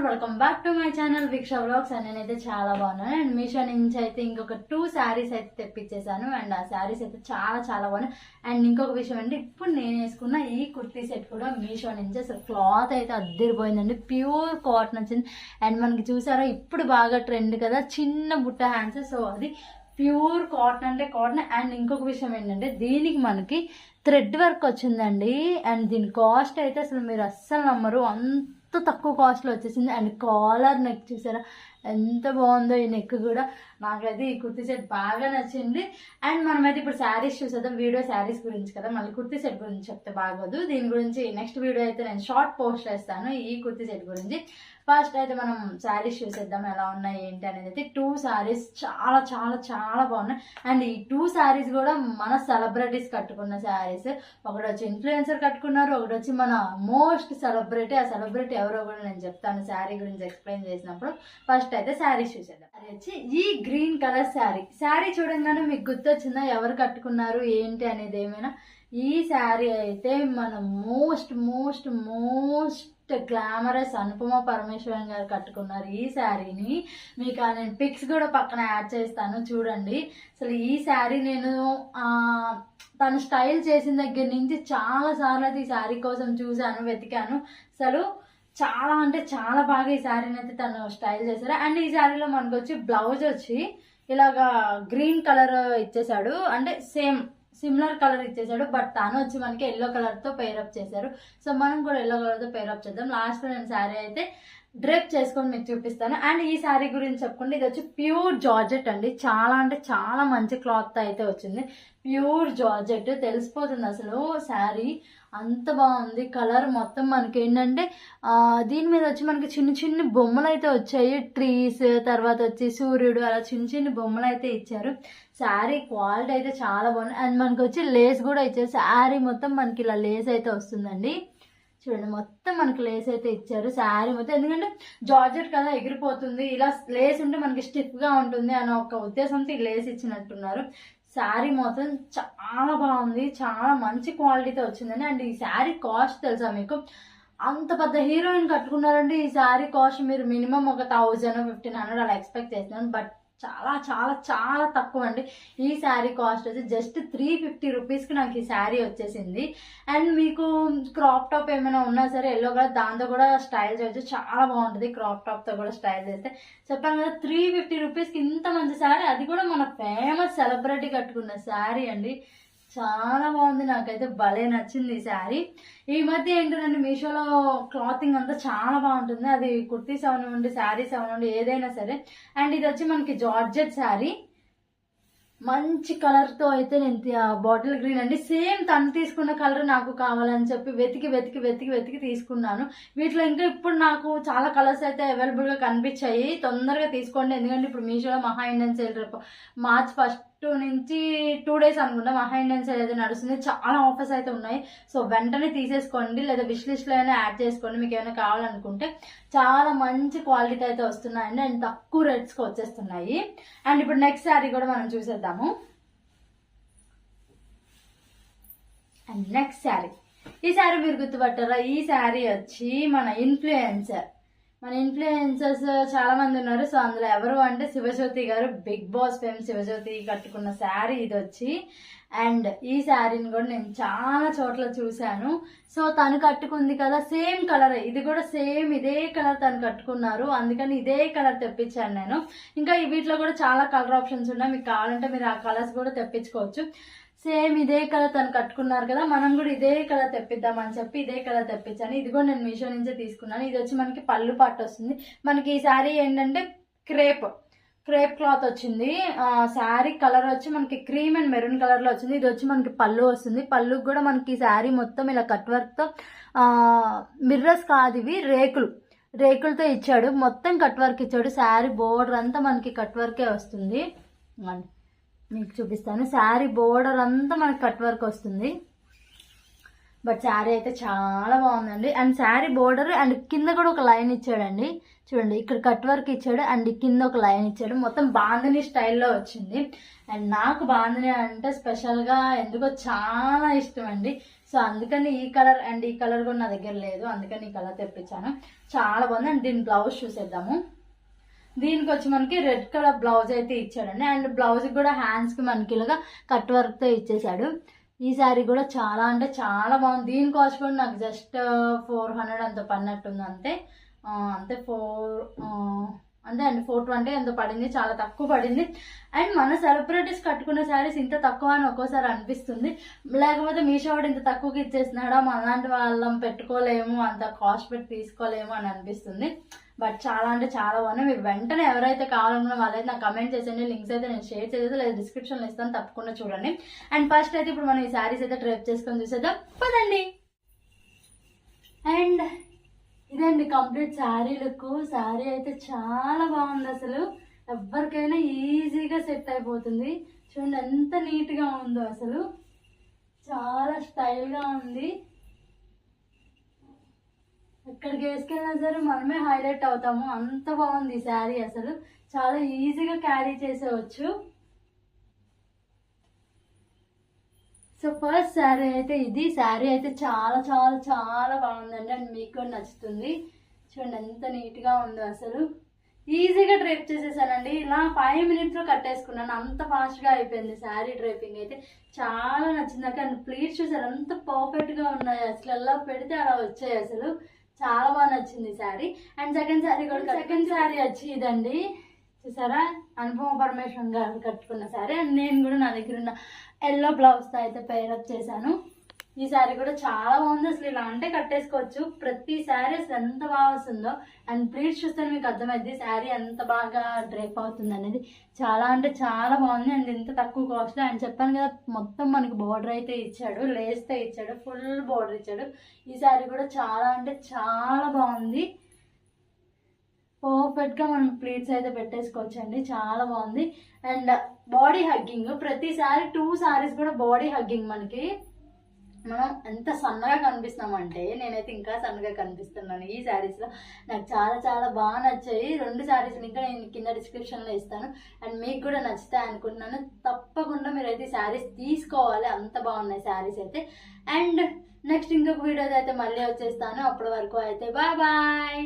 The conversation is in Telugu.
Welcome back to my channel Veeksha vlogs. And నేనైతే చాలా బాగున్నాను. అండ్ మీషో నుంచి అయితే ఇంకొక 2 శారీస్ అయితే తెప్పించేసాను. అండ్ ఆ శారీస్ అయితే చాలా చాలా బాగున్నాయి. అండ్ ఇంకొక విషయం అంటే ఇప్పుడు నేను వేసుకున్న ఈ కుర్తీ సెట్ కూడా మీషో నుంచి అసలు క్లాత్ అయితే అద్దరిపోయిందండి. ప్యూర్ కాటన్ వచ్చింది. అండ్ మనకి చూసారా ఇప్పుడు బాగా ట్రెండ్ కదా చిన్న బుట్ట హ్యాండ్స్. సో అది ప్యూర్ కాటన్ అంటే కాటన్. అండ్ ఇంకొక విషయం ఏంటంటే దీనికి మనకి థ్రెడ్ వర్క్ వచ్చిందండి. అండ్ దీని కాస్ట్ అయితే అసలు మీరు అస్సలు నమ్మరు, అంత తక్కువ కాస్ట్లో వచ్చేసింది. అండ్ కాలర్ నెక్ చూసారా ఎంత బాగుందో, ఈ నెక్ కూడా నాకైతే ఈ కుర్తీ సెట్ బాగా నచ్చింది. అండ్ మనమైతే ఇప్పుడు శారీస్ చూసేద్దాం. వీడియో శారీస్ గురించి కదా, మళ్ళీ కుర్తీ సెట్ గురించి చెప్తే బాగోదు. దీని గురించి నెక్స్ట్ వీడియో అయితే నేను షార్ట్ పోస్ట్ చేస్తాను ఈ కుర్తీ సెట్ గురించి. ఫస్ట్ అయితే మనం శారీస్ చూసేద్దాం ఎలా ఉన్నాయి ఏంటి అనేది. అయితే 2 శారీస్ చాలా చాలా చాలా బాగున్నాయి. అండ్ ఈ 2 శారీస్ కూడా మన సెలబ్రిటీస్ కట్టుకున్న శారీస్. ఒకటి వచ్చి ఇన్ఫ్లుయెన్సర్ కట్టుకున్నారు, ఒకటి వచ్చి మన మోస్ట్ సెలబ్రిటీ. ఆ సెలబ్రిటీ ఎవరో కూడా నేను చెప్తాను శారీ గురించి ఎక్స్ప్లెయిన్ చేసినప్పుడు. ఫస్ట్ అయితే శారీస్ చూసేద్దాం. అది వచ్చి ఈ గ్రీన్ కలర్ శారీ చూడంగానే మీకు గుర్తొచ్చిందా ఎవరు కట్టుకున్నారు ఏంటి అనేది ఏమైనా? ఈ శారీ అయితే మన most most most glamorous Anupama Parameswaran గారు కట్టుకున్నారు ఈ శారీని. మీకు నేను పిక్స్ కూడా పక్కన యాడ్ చేస్తాను చూడండి. అసలు ఈ శారీ నేను తను స్టైల్ చేసిన దగ్గర నుంచి చాలా సార్లు అయితే ఈ శారీ కోసం చూశాను, వెతికాను. అసలు చాలా అంటే చాలా బాగా ఈ శారీని అయితే తను స్టైల్ చేశారు. అండ్ ఈ శారీలో మనకు వచ్చి బ్లౌజ్ వచ్చి ఇలాగా గ్రీన్ కలర్ ఇచ్చేసాడు, అంటే సేమ్ సిమిలర్ కలర్ ఇచ్చేసాడు. బట్ తను వచ్చి మనకి ఎల్లో కలర్ తో పేరప్ చేశారు. సో మనం కూడా ఎల్లో కలర్ తో పేరప్ చేద్దాం. లాస్ట్ లో నేను శారీ అయితే డ్రెప్ చేసుకొని మీకు చూపిస్తాను. అండ్ ఈ శారీ గురించి చెప్పుకుంటే ఇది వచ్చి ప్యూర్ జార్జెట్ అండి. చాలా అంటే చాలా మంచి క్లాత్ అయితే వచ్చింది. ప్యూర్ జార్జెట్ తెలిసిపోతుంది అసలు శారీ అంత బాగుంది. కలర్ మొత్తం మనకి ఏంటంటే దీని మీద వచ్చి మనకి చిన్న చిన్న బొమ్మలు అయితే వచ్చాయి. ట్రీస్, తర్వాత వచ్చి సూర్యుడు, అలా చిన్న చిన్న బొమ్మలు అయితే ఇచ్చారు. శారీ క్వాలిటీ అయితే చాలా బాగుంది. అండ్ మనకి వచ్చి లేస్ కూడా ఇచ్చారు. శారీ మొత్తం మనకి ఇలా లేస్ అయితే వస్తుందండి. చూడండి మొత్తం మనకి లేస్ అయితే ఇచ్చారు శారీ మొత్తం. ఎందుకంటే జార్జెట్ కదా ఎగిరిపోతుంది, ఇలా లేస్ ఉంటే మనకి స్టిఫ్ గా ఉంటుంది అన్న ఒక ఉద్దేశంతో ఈ లేస్ ఇచ్చినట్టున్నారు. శారీ మొత్తం చాలా బాగుంది, చాలా మంచి క్వాలిటీతో వచ్చిందండి. అండ్ ఈ శారీ కాస్ట్ తెలుసా మీకు? అంత పెద్ద హీరోయిన్ కట్టుకున్నారంటే ఈ శారీ కాస్ట్ మీరు మినిమం ఒక 1000-1500 అలా ఎక్స్పెక్ట్ చేస్తున్నాను. బట్ చాలా చాలా చాలా తక్కువ అండి. ఈ శారీ కాస్ట్ వచ్చి జస్ట్ 350 రూపీస్కి నాకు ఈ శారీ వచ్చేసింది. అండ్ మీకు క్రాప్ టాప్ ఏమైనా ఉన్నా సరే ఎల్లో కలర్ దాంతో కూడా స్టైల్ చేయొచ్చు, చాలా బాగుంటుంది. క్రాప్ టాప్తో కూడా స్టైల్ చేస్తే చెప్పాను కదా 350 రూపీస్కి ఇంత మంచి శారీ, అది కూడా మన ఫేమస్ సెలబ్రిటీ కట్టుకున్న శారీ అండి. చాలా బాగుంది, నాకైతే భలే నచ్చింది ఈ శారీ. ఈ మధ్య ఏంటంటే మీషోలో క్లాతింగ్ అంతా చాలా బాగుంటుంది. అది కుర్తీస్ అవనివ్వండి, శారీస్ అవనివ్వండి, ఏదైనా సరే. అండ్ ఇది వచ్చి మనకి జార్జెట్ శారీ, మంచి కలర్ తో అయితే నేను బాటిల్ గ్రీన్ అండి. సేమ్ తను తీసుకున్న కలర్ నాకు కావాలని చెప్పి వెతికి వెతికి వెతికి వెతికి తీసుకున్నాను. వీటిలో ఇంకా ఇప్పుడు నాకు చాలా కలర్స్ అయితే అవైలబుల్ గా కనిపించాయి. తొందరగా తీసుకోండి, ఎందుకంటే ఇప్పుడు మీషోలో మహా ఇండియన్ సేల్ రేపు March 1 నుంచి 2 days అనుకుంటా మహా ఇండియన్ సేల్ అయితే నడుస్తుంది. చాలా ఆఫర్స్ అయితే ఉన్నాయి. సో వెంటనే తీసేసుకోండి, లేదా విష్ లిస్ట్ లో అయినా యాడ్ చేసుకోండి మీకు ఏమైనా కావాలనుకుంటే. చాలా మంచి క్వాలిటీ అయితే వస్తున్నాయండి. అండ్ తక్కువ రేట్స్కి వచ్చేస్తున్నాయి. అండ్ ఇప్పుడు నెక్స్ట్ శారీ కూడా మనం చూసేద్దాము. అండ్ నెక్స్ట్ శారీ, ఈ శారీ మీరు గుర్తుపట్టారా? ఈ శారీ వచ్చి మన ఇన్ఫ్లుయెన్సర్స్ చాలా మంది ఉన్నారు. సో అందులో ఎవరు అంటే శివజ్యోతి గారు, బిగ్ బాస్ ఫేమ్ శివజ్యోతి కట్టుకున్న శారీ ఇది వచ్చి. అండ్ ఈ శారీని కూడా నేను చాలా చోట్ల చూశాను. సో తను కట్టుకుంది కదా సేమ్ కలర్, ఇది కూడా సేమ్ ఇదే కలర్ తను కట్టుకున్నారు. అందుకని ఇదే కలర్ తెప్పించాను నేను. ఇంకా వీటిలో కూడా చాలా కలర్ ఆప్షన్స్ ఉన్నాయి, మీకు కావాలంటే మీరు ఆ కలర్స్ కూడా తెప్పించుకోవచ్చు. సేమ్ ఇదే కలర్ తను కట్టుకున్నారు కదా, మనం కూడా ఇదే కలర్ తెప్పిద్దామని చెప్పి ఇదే కలర్ తెప్పించాను. ఇది కూడా నేను మీషో నుంచే తీసుకున్నాను. ఇది వచ్చి మనకి పళ్ళు పాటు వస్తుంది. మనకి ఈ శారీ ఏంటంటే క్రేప్ క్లాత్ వచ్చింది. శారీ కలర్ వచ్చి మనకి క్రీమ్ అండ్ మెరూన్ కలర్ లో వచ్చింది. ఇది వచ్చి మనకి పళ్ళు వస్తుంది. పళ్ళుకి కూడా మనకి ఈ శారీ మొత్తం ఇలా కట్ వర్క్ తో మిర్రర్స్ కాదు ఇవి రేకులతో ఇచ్చాడు. మొత్తం కట్ వర్క్ ఇచ్చాడు. శారీ బోర్డర్ అంతా మనకి కట్ వర్కే వస్తుంది. మీకు చూపిస్తాను. శారీ బోర్డర్ అంతా మనకి కట్ వర్క్ వస్తుంది. బట్ శారీ అయితే చాలా బాగుందండి. అండ్ శారీ బోర్డర్ అండ్ కింద కూడా ఒక లైన్ ఇచ్చాడండి. చూడండి ఇక్కడ కట్ వర్క్ ఇచ్చాడు అండ్ కింద ఒక లైన్ ఇచ్చాడు. మొత్తం బాందిని స్టైల్లో వచ్చింది. అండ్ నాకు బాందిని అంటే స్పెషల్గా ఎందుకో చాలా ఇష్టం అండి. సో అందుకని ఈ కలర్ అండ్ ఈ కలర్ కూడా నా దగ్గర లేదు, అందుకని ఈ కలర్ తెప్పించాను. చాలా బాగుంది. అండ్ దీని బ్లౌజ్ చూసేద్దాము. దీనికి వచ్చి మనకి రెడ్ కలర్ బ్లౌజ్ అయితే ఇచ్చాడండి. అండ్ బ్లౌజ్కి కూడా హ్యాండ్స్కి మనకి ఇలాగా కట్ వర్క్తో ఇచ్చేసాడు. ఈ శారీ కూడా చాలా అంటే చాలా బాగుంది. దీని కాస్ట్ కూడా నాకు జస్ట్ 400 అంత పడినట్టుంది అంతే. అంతే అంతే అండి 420 ఎంతో పడింది, చాలా తక్కువ పడింది. అండ్ మన సెలబ్రిటీస్ కట్టుకునే శారీస్ ఇంత తక్కువ అని ఒక్కోసారి అనిపిస్తుంది. లేకపోతే మీషో వాడు ఇంత తక్కువకి ఇచ్చేస్తున్నాడా, మనలాంటి వాళ్ళం పెట్టుకోలేము, అంత కాస్ట్ పెట్టి తీసుకోలేము అని అనిపిస్తుంది. బట్ చాలా అంటే చాలా బాగున్నాయి. మీరు వెంటనే ఎవరైతే కావాలనుకున్న వాళ్ళైతే నాకు కమెంట్ చేసేయండి. లింక్స్ అయితే నేను షేర్ చేసేది లేదా డిస్క్రిప్షన్లో ఇస్తాను, తప్పకుండా చూడండి. అండ్ ఫస్ట్ అయితే ఇప్పుడు మనం ఈ శారీస్ అయితే డ్రైప్ చేసుకొని చూసేద్దాం పదండి. అండ్ ఇదండి కంప్లీట్ శారీ లుక్. శారీ అయితే చాలా బాగుంది, అసలు ఎవరికైనా ఈజీగా సెట్ అయిపోతుంది. చూడండి ఎంత నీట్గా ఉందో, అసలు చాలా స్టైల్గా ఉంది. ఎక్కడికి వేసుకెళ్ళినా సరే మనమే హైలైట్ అవుతాము, అంత బాగుంది ఈ శారీ. అసలు చాలా ఈజీగా క్యారీ చేసేవచ్చు. సో ఫస్ట్ శారీ అయితే ఇది. శారీ అయితే చాలా చాలా చాలా బాగుందండి. అండ్ మీకు కూడా నచ్చుతుంది. చూడండి ఎంత నీట్గా ఉందో, అసలు ఈజీగా డ్రైప్ చేసేసానండి. ఇలా 5 minutesలో కట్టేసుకున్నాను, అంత ఫాస్ట్గా అయిపోయింది శారీ డ్రైపింగ్ అయితే. చాలా నచ్చింది నాకు. అండ్ ప్లీట్స్ చూసారు ఎంత పర్ఫెక్ట్గా ఉన్నాయి, అసలు ఎలా పెడితే అలా వచ్చాయి. అసలు చాలా బాగా నచ్చింది శారీ. అండ్ సెకండ్ శారీ కూడా, సెకండ్ శారీ వచ్చి ఇదండి చూసారా, అనుపమ పరమేశ్వరన్ గారు కట్టుకున్న శారీ. అండ్ నేను కూడా నా దగ్గర ఉన్న ఎల్లో బ్లౌజ్తో అయితే పేరప్ చేశాను. ఈ శారీ కూడా చాలా బాగుంది. అసలు ఇలా అంటే కట్టేసుకోవచ్చు. ప్రతి శారీ అసలు ఎంత బాగా వస్తుందో. అండ్ ప్లీట్స్ చూస్తే మీకు అర్థమైంది శారీ ఎంత బాగా డ్రైప్ అవుతుంది అనేది. చాలా అంటే చాలా బాగుంది. అండ్ ఇంత తక్కువ కాస్ట్లో. అండ్ చెప్పాను కదా మొత్తం మనకి బార్డర్ అయితే ఇచ్చాడు, లేస్తే ఇచ్చాడు, ఫుల్ బార్డర్ ఇచ్చాడు. ఈ శారీ కూడా చాలా అంటే చాలా బాగుంది. పర్ఫెక్ట్గా మనం ప్లీట్స్ అయితే పెట్టేసుకోవచ్చు అండి, చాలా బాగుంది. అండ్ బాడీ హగ్గింగ్, ప్రతి శారీ 2 sarees కూడా బాడీ హగ్గింగ్. మనకి మనం ఎంత సన్నగా కనిపిస్తున్నామంటే, నేనైతే ఇంకా సన్నగా కనిపిస్తున్నాను ఈ శారీస్లో. నాకు చాలా చాలా బాగా నచ్చాయి 2 sarees. ఇంకా నేను కింద డిస్క్రిప్షన్లో ఇస్తాను. అండ్ మీకు కూడా నచ్చుతాయి అనుకుంటున్నాను. తప్పకుండా మీరైతే శారీస్ తీసుకోవాలి, అంత బాగున్నాయి శారీస్ అయితే. అండ్ నెక్స్ట్ ఇంకొక వీడియో అయితే మళ్ళీ వచ్చేస్తాను. అప్పటి వరకు అయితే బాయ్ బాయ్.